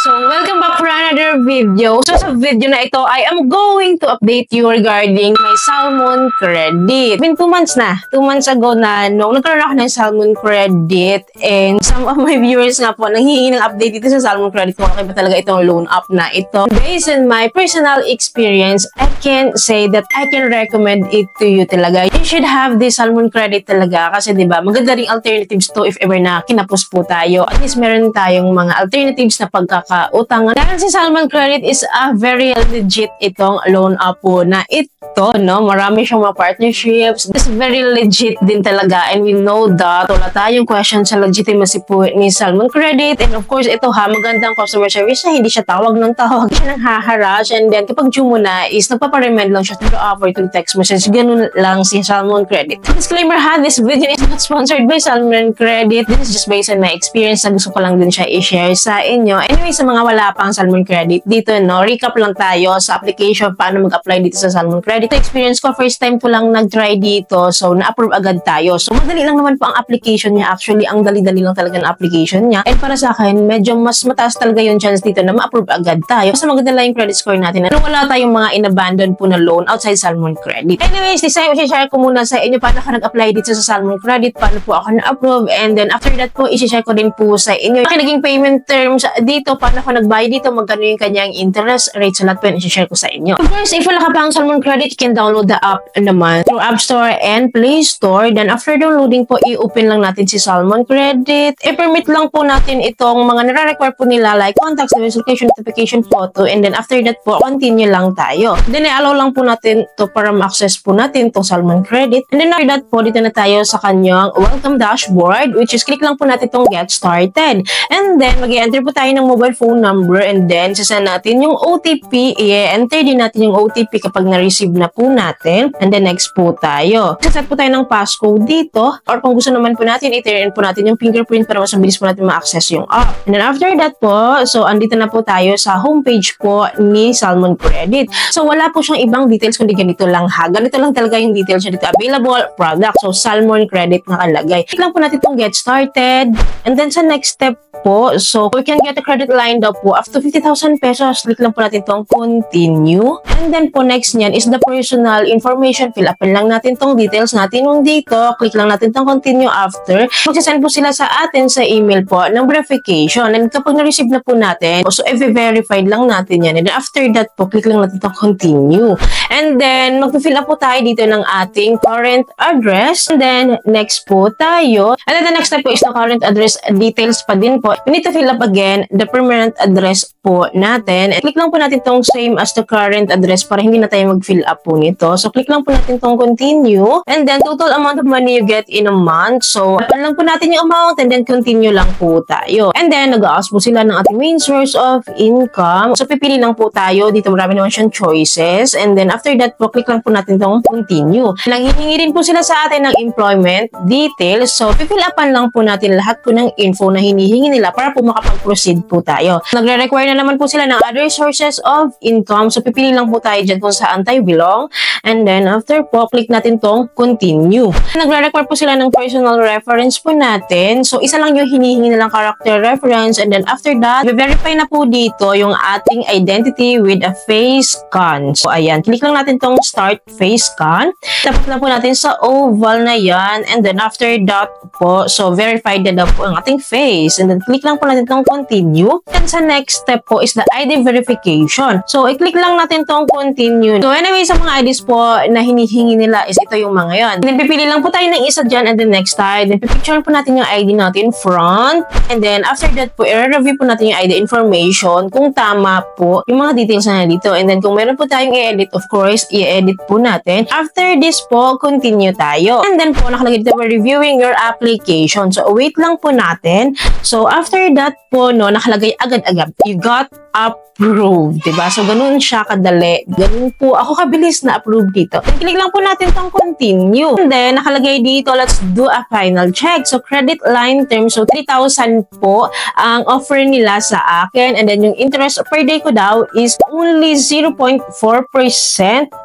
So, welcome back for another video. So, sa video na ito, I am going to update you regarding my Salmon credit. Been 2 months na. 2 months ago na, nung nagkaroon ako ng Salmon credit, and some of my viewers nga po, nanghihingi ng update dito sa Salmon credit kung okay ba talaga itong loan up na ito. Based on my personal experience, I can say that I can recommend it to you talaga. You should have this Salmon credit talaga kasi diba, maganda ring alternatives to if ever na kinapos po tayo. At least meron tayong mga alternatives na pagkakautangan. Dahil si Salmon credit is a very legit itong loan up po na ito, no? Marami siyang mga partnerships. It's very legit din talaga, and we know that wala tayong question sa legitimacy po ni Salmon credit. And of course, ito ha, magandang customer service na hindi siya tawag ng tawag. Hindi siya nang haharass, and then kapag due mo na is nagpaparemind lang siya through offer to text message. Ganun lang si Salmon credit. Disclaimer ha, this video is not sponsored by Salmon credit. This is just based on my experience na gusto ko lang din siya i-share sa inyo. Anyway, sa mga wala pang Salmon credit dito, no, recap lang tayo sa application, paano mag-apply dito sa Salmon credit. Ito experience ko, first time ko lang nag-try dito, so na-approve agad tayo. So madali lang naman po ang application niya. Actually, ang dali-dali lang talaga ng application niya. And para sa akin, medyo mas mataas talaga yung chance dito na ma-approve agad tayo. Basta maganda lang yung credit score natin. Ano, wala tayong mga in-abandon po na loan outside Salmon credit. Anyways, i-share ko muna sa inyo paano ako nag-apply dito sa Salmon credit, paano po ako na-approve, and then after that po, i-share ko din po sa inyo yung naging payment terms dito, paano ako nag-buy dito, magkano yung kanyang interest rate, sa lahat po yun, i-share ko sa inyo. Of course, if wala ka pa ang Salmon credit, you can download the app naman through App Store and Play Store. Then after downloading po, i-open lang natin si Salmon credit. I-permit lang po natin itong mga nare-require po nila like contacts, location, notification, photo, and then after that po, continue lang tayo. Then i-allow lang po natin to para ma-access po natin itong Salmon credit. And then after that po, dito na tayo sa kanyang welcome dashboard, which is click lang po natin itong get started. And then mag-i-enter po tayo ng mobile phone number, and then sasend natin yung OTP. I-enter din natin yung OTP kapag na-receive na po natin. And then next po tayo. Saset po tayo ng passcode dito, or kung gusto naman po natin, i-turn in po natin yung fingerprint para mas mabilis po natin ma-access yung app. And then after that po, so andito na po tayo sa homepage po ni Salmon credit. So wala po siyang ibang details kundi ganito lang ha. Ganito lang talaga yung details niya dito. Available product. So Salmon credit nakalagay. Click lang po natin itong get started. And then sa next step po, so we can get a credit line daw po up to 50,000 pesos. Click lang po natin itong continue. And then po next niyan is the personal information. Fill up lang natin itong details natin yung dito. Click lang natin itong continue after. Magsasend po sila sa atin sa email po ng verification. And kapag na-receive na po natin, so i-verified lang natin yan. And then after that po, click lang natin itong continue. And then mag-fill up po tayo dito ng ating current address. And then next po tayo. And then the next step po is the current address details pa din po. We need to fill up again the permanent address po natin. And click lang po natin itong same as the current address para hindi na tayo mag-fill up po nito. So click lang po natin itong continue. And then total amount of money you get in a month. So pan lang po natin yung amount, and then continue lang po tayo. And then nag-ask po sila ng ating main source of income. So pipili lang po tayo. Dito marami naman siyang choices. And then after that po, click lang po natin itong continue. Nanghihingi rin po sila sa atin ng employment details. So fill upan lang po natin lahat po ng info na hinihingi nila para po makapag-proceed po tayo. Nagre-require na naman po sila ng other sources of income. So pipili lang po tayo dyan kung saan tayo belong. And then after po, click natin tong continue. Nagre-require po sila ng personal reference po natin. So isa lang yung hinihingi nilang character reference. And then after that, verify na po dito yung ating identity with a face scan. So ayan, click lang natin tong start face scan. Tapos lang po natin sa oval na yan. And then after that po, so verified na daw po ang ating face. And then click lang po natin tong continue. And sa next step po is the ID verification. So i-click lang natin tong continue. So anyway, sa mga IDs po na hinihingi nila is ito yung mga yan. And then pipili lang po tayo ng isa dyan, and then next time, then pipicture po natin yung ID natin front. And then after that po, i-review po natin yung ID information kung tama po yung mga details na dito. And then kung meron po tayong i-edit, of course, i-edit po natin. After this po, continue tayo. And then po, nakalagay dito, we're reviewing your application. So wait lang po natin. So after that po, no, nakalagay agad-agad, you got approved, diba? So ganun siya kadali. Ganun po ako kabilis na approve dito. Then click lang po natin tong continue. And then nakalagay dito, let's do a final check. So credit line term, so 3,000 po ang offer nila sa akin. And then yung interest per day ko daw is only 0.4%.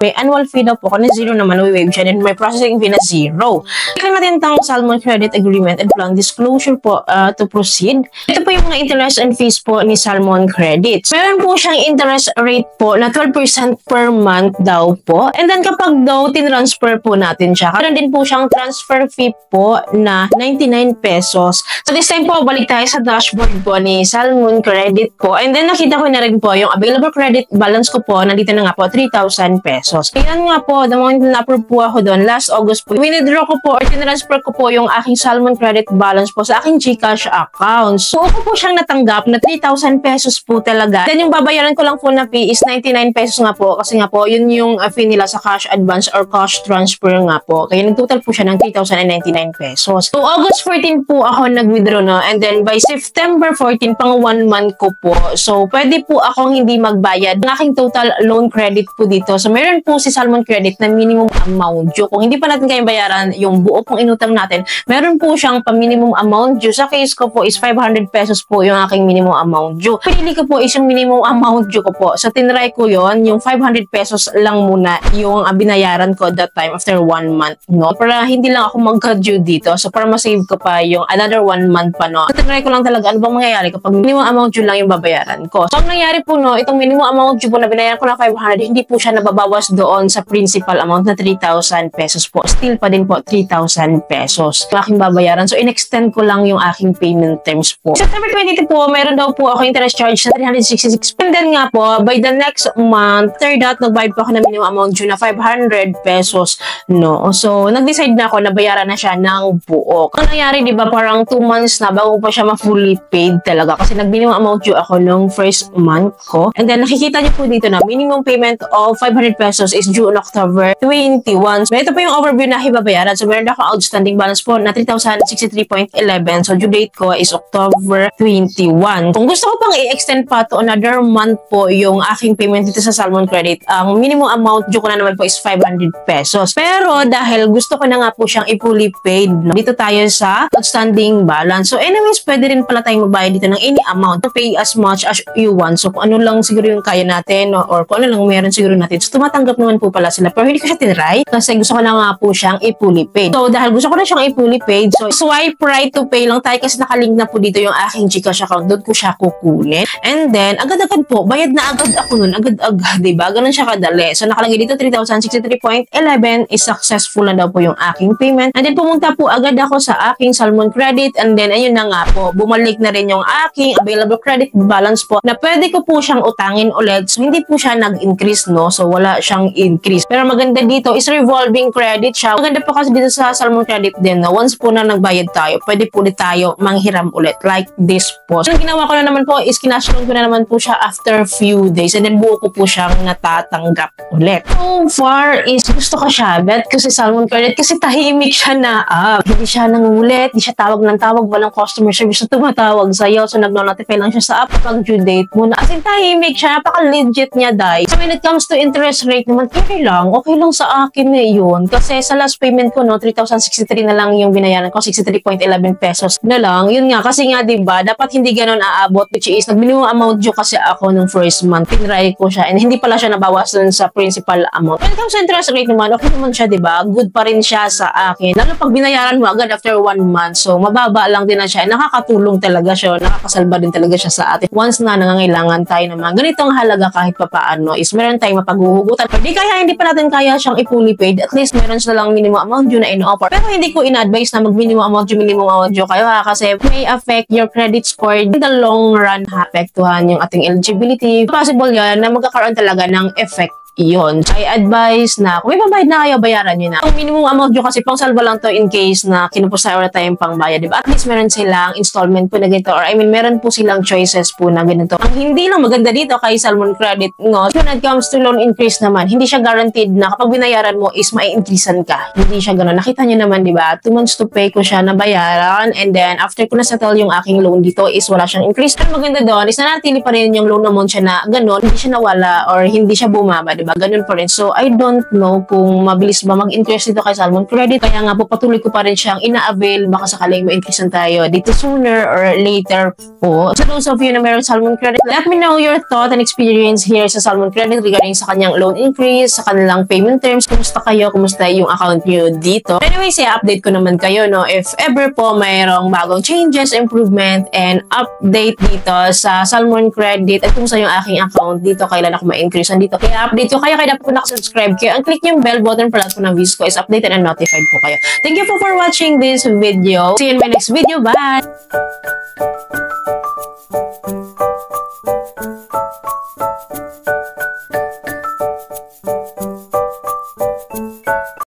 May annual fee daw po ako na 0 naman, waive siya, and may processing fee na 0. Tignan natin ang Salmon Credit Agreement and Plan Disclosure po to proceed. Ito po yung mga interest and fees po ni Salmon Credit. Meron po siyang interest rate po na 12% per month daw po. And then kapag daw tinransfer po natin siya, karoon din po siyang transfer fee po na 99 pesos. So this time po, balik tayo sa dashboard po ni Salmon Credit po. And then nakita ko na rin po yung available credit balance ko po, nandito na nga po, 3,000 pesos. Kaya nga po, the moment na-approve po ako doon, last August po, winidraw ko po or tinransfer ko po yung aking Salmon Credit balance po sa aking GCash account. So ako po siyang natanggap na 3,000 pesos po talaga. Then yung babayaran ko lang po na fee is 99 pesos nga po, kasi nga po, yun yung fee nila sa cash advance or cash transfer nga po. Kaya nag-total po siya ng 3,099 pesos. So, August 14 po ako nag-withdraw na, and then by September 14, pang 1 month ko po. So, pwede po akong hindi magbayad ng aking total loan credit po dito. So, meron po si Salmon Credit na minimum amount due. Kung hindi pa natin kayang bayaran yung buo pong inutang natin, meron po siyang pa-minimum amount due. Sa case ko po is 500 pesos po yung aking minimum amount due. Pinili ko po is yung minimum amount due ko po. So, tinry ko yon, yung 500 pesos lang muna yung binayaran ko that time after 1 month, no? Para hindi lang ako magka-due dito. So, para ma-save ko pa yung another 1 month pa, no? So, tinry ko lang talaga ano bang mangyayari kapag minimum amount due lang yung babayaran ko. So, ang nangyari po, no, itong minimum amount due po na binayaran ko na 500, hindi po siya nababawas doon sa principal amount na 3,000 pesos po. Still pa din po 3,000 pesos yung aking babayaran. So, in-extend ko lang yung aking payment terms po. September 22 po, meron daw po ako interest charge na 366. And then nga po, by the next month, after that, nagbayad po ako ng minimum amount due na 500 pesos, no? So, nag-decide na ako na bayaran na siya ng buo. Ang nangyari, di ba, parang 2 months na bago pa siya ma-fully paid talaga kasi nag-minimum amount due ako nung first month ko. And then, nakikita niyo po dito na minimum payment of 500 pesos is due on October 21. So, ito po yung overview na hibabayaran. So, meron ako outstanding balance po na 3,063.11. So, due date ko is October 21. Kung gusto ko pang i-extend pa to another month po yung aking payment dito sa Salmon Credit, ang minimum amount due ko na naman po is 500 pesos. Pero dahil gusto ko na nga po siyang i-fully paid, no? Dito tayo sa outstanding balance. So anyways, pwede rin pala tayong magbayad dito ng any amount to pay as much as you want. So kung ano lang siguro yung kaya natin, no? Or kung ano lang meron siguro natin. So tumatanggap naman po pala sila. Pero hindi ko siya tinry kasi gusto ko na nga po siyang i-fully paid. So dahil gusto ko na siyang i-fully paid, so swipe right to pay lang tayo kasi nakalink na po dito yung aking GCash account. Doon ko siya kukunin. And then, agad-agad po, bayad na agad ako nun. Agad-agad, diba? Ganun siya kadali. So nakalagay dito 3,063.11 is successful na daw po yung aking payment. And then pumunta po agad ako sa aking Salmon Credit, and then ayun na nga po, bumalik na rin yung aking available credit balance po na pwede ko po siyang utangin ulit. So hindi po siya nag-increase, no? So wala siyang increase. Pero maganda dito is revolving credit siya. Maganda po kasi dito sa Salmon Credit din, no? Once po na nagbayad tayo, pwede po ulit tayo manghiram ulit like this po. So ang ginawa ko na naman po is kinash loan ko na naman po siya after few days, and then buo ko po siyang natatanggap ulit. So far is gusto ko siya bet kasi Salmon Credit kasi tahimik siya na hindi siya nangulit, hindi siya tawag ng tawag, walang customer service na tumatawag sa'yo. So nagno-notify lang siya sa app pag due date mo na. As in tahimik siya, napaka-legit niya dahil. So when it comes to interest rate naman, okay lang sa akin eh yun. Kasi sa last payment ko, no, 3,063 na lang yung binayaran ko, 63.11 pesos na lang. Yun nga, kasi nga diba, dapat hindi ganun aabot, which is nag-minimum amount due kasi ako nung first month. Tinry ko siya and hindi pala siya nabawas dun sa principal amount. When it comes to interest rate naman, okay naman siya, diba? Good pa rin siya sa akin. Lalo pag binayaran mo agad after 1 month. So, mababa lang din na siya. Nakakatulong talaga siya. Nakakasalba din talaga siya sa atin. Once na nangangailangan tayo ng mga ganitong halaga kahit papaano is meron tayong mapaghuhugutan. Pag hindi pa natin kaya siyang i-fully paid, at least meron siya lang minimum amount due na in-offer. Pero hindi ko in-advise na mag-minimum amount due kayo kasi may affect your credit score in the long run, apektuhan yung ating eligibility. Possible yan na magkakaroon talaga ng effect iyon. So, I advise na kung may pambayad na kayo, bayaran nyo na. Yung minimum amount nyo kasi pang salva lang to in case na kinupusay na tayong pangbayad, diba? At least meron silang installment po na ganito, or I mean, meron po silang choices po na ganito. Ang hindi lang maganda dito kay Salmon Credit, no, when it comes to loan increase naman, hindi siya guaranteed na kapag binayaran mo is mai-increasean ka. Hindi siya gano'n. Nakita nyo naman, diba? 2 months to pay ko siya na bayaran, and then after ko na-settle yung aking loan dito is wala siyang increase. Pero maganda doon is nanatili pa rin yung loan amount siya na gano'n, hindi siya nawala or hindi siya bumaba, diba? diba? Ganun pa rin. So, I don't know kung mabilis ba mag-increase dito kay Salmon Credit. Kaya nga po, patuloy ko pa rin siyang ina-avail. Baka sakaling ma-increase tayo dito sooner or later po. So, those of you na meron Salmon Credit, let me know your thought and experience here sa Salmon Credit regarding sa kanyang loan increase, sa kanilang payment terms. Kumusta kayo? Kumusta yung account nyo dito? Anyways, update ko naman kayo, no? If ever po mayroong bagong changes, improvement, and update dito sa Salmon Credit at kung sa yung aking account dito, kailan ako ma-increase dito. Kaya update ko kayo, kaya dapat po nakasubscribe kayo. Ang click yung bell button para lahat po ng videos ko is updated and notified po kayo. Thank you po for watching this video. See you in my next video. Bye!